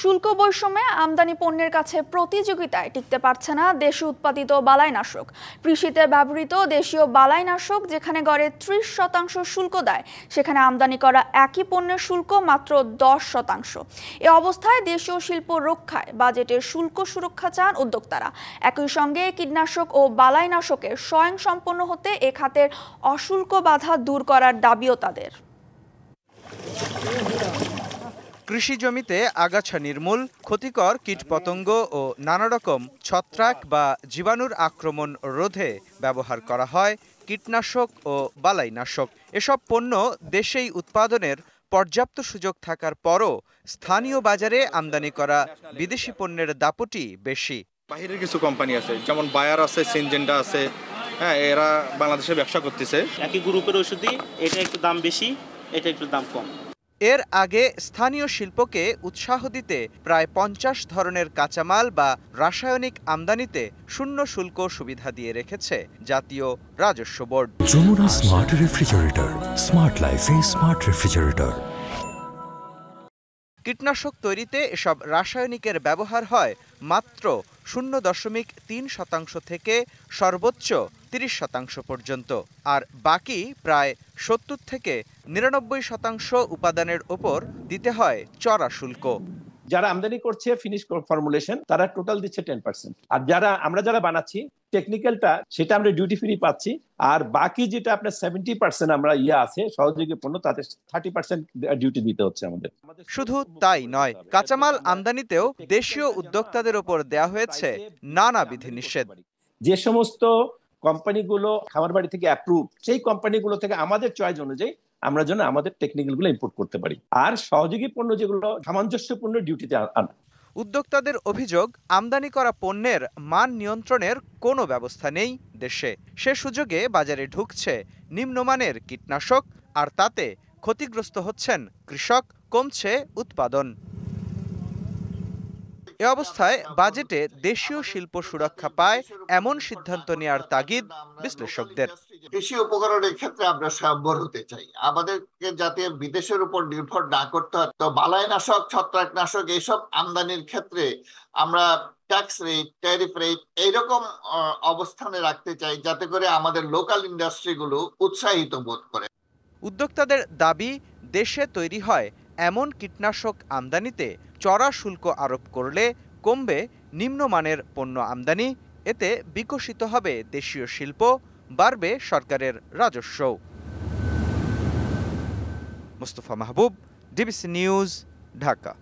শুল্ক বৈষম্যে আমদানি পণ্যের কাছে প্রতিযোগিতায় টিকতে পারছে না দেশে উৎপাদিত বালাইনাশক। কৃষিতে ব্যবহৃত দেশীয় বালাইনাশক যেখানে গড়ে 30% শুল্ক দেয়, সেখানে আমদানি করা একই পণ্যের শুল্ক মাত্র 10%। এ অবস্থায় দেশীয় শিল্প রক্ষায় বাজেটের শুল্ক সুরক্ষা চান উদ্যোক্তারা। একই সঙ্গে কীটনাশক ও বালাইনাশকের স্বয়ংসম্পন্ন হতে এ খাতের অশুল্ক বাধা দূর করার দাবিও তাদের। কৃষি জমিতে আগাছা নির্মূল, ক্ষতিকর কীটপতঙ্গ ও নানা রকম ছত্রাক বা জীবাণুর আক্রমণ রোধে ব্যবহার করা হয় কীটনাশক ও বালাইনাশক। এসব পণ্য দেশেই উৎপাদনের পর্যাপ্ত সুযোগ থাকার পরও স্থানীয় বাজারে আমদানি করা বিদেশি পণ্যের দাপটই বেশি। বাহিরের কিছু কোম্পানি আছে, যেমন বায়ার আছে, সিনজেন্ডা আছে, হ্যাঁ, এরা বাংলাদেশে ব্যবসা করতেছে। একই গ্রুপের ওষুধই এটা একটু দাম বেশি, এটা একটু দাম কম। এর আগে স্থানীয় শিল্পকে উৎসাহ দিতে প্রায় 50 ধরনের কাঁচামাল বা রাসায়নিক আমদানিতে শূন্য শুল্ক সুবিধা দিয়ে রেখেছে জাতীয় রাজস্ব board. Jamuna smart refrigerator, smart লাইফে স্মার্ট রেফ্রিজারেটর। কীটনাশক তৈরিতে এসব রাসায়নিকের ব্যবহার হয় মাত্র 0.3% থেকে সর্বোচ্চ 30% পর্যন্ত, আর বাকি প্রায় 70 থেকে 99% উপাদানের ওপর দিতে হয় চড়া শুল্ক। যারা আমদানি করছে ফিনিশ ফর্মুলেশন, তারা টোটাল দিচ্ছে 10%, আর যারা বানাচ্ছি টেকনিক্যালটা, সেটা আমরা ডিউটি ফ্রি পাচ্ছি। আর বাকি যেটা আপনার 70% আমরা আছে সহযোগী পণ্য, তাতে 30% ডিউটি দিতে হচ্ছে আমাদের। শুধু তাই নয়, কাঁচামাল আমদানিতেও দেশীয় উদ্যোক্তাদের ওপর দেয়া হয়েছে নানা বিধিনিষেধ। যে সমস্ত কোম্পানিগুলো খামার বাড়ি থেকে অ্যাপ্রুভ, সেই কোম্পানিগুলো থেকে আমাদের চয়েস অনুযায়ী আমরা যেন আমাদের টেকনিক্যাল গুলো ইম্পোর্ট করতে পারি, আর সহযোগী পণ্য যেগুলো সামঞ্জস্যপূর্ণ ডিউটিতে আনা। উদ্যোক্তাদের অভিযোগ, আমদানি করা পণ্যের মান নিয়ন্ত্রণের কোনো ব্যবস্থা নেই দেশে। সে সুযোগে বাজারে ঢুকছে নিম্নমানের কীটনাশক, আর তাতে ক্ষতিগ্রস্ত হচ্ছেন কৃষক, কমছে উৎপাদন। এ অবস্থায় বাজেটে দেশীয় শিল্প সুরক্ষা পায় এমন সিদ্ধান্ত নেওয়ার তাগিদ বিশ্লেষকদের। কৃষি উপকরণের ক্ষেত্রে আমরা স্বয়ম্ভর হতে চাই, আমাদেরকে যাতে বিদেশের উপর নির্ভর না করতে হয়। তো বালাইনাশক, ছত্রাকনাশক এইসব আমদানির ক্ষেত্রে আমরা ট্যাক্স রেট, ট্যারিফ রেট এইরকম অবস্থানে রাখতে চাই, যাতে করে আমাদের লোকাল ইন্ডাস্ট্রিগুলো উৎসাহিত বোধ করে। উদ্যোক্তাদের দাবি, দেশে তৈরি হয় এমন কীটনাশক আমদানিতে চড়া শুল্ক আরোপ করলে কমবে নিম্নমানের পণ্য আমদানি, এতে বিকশিত হবে দেশীয় শিল্প, বাড়বে সরকারের রাজস্ব। মোস্তফা মাহবুব, ডিবিসি নিউজ, ঢাকা।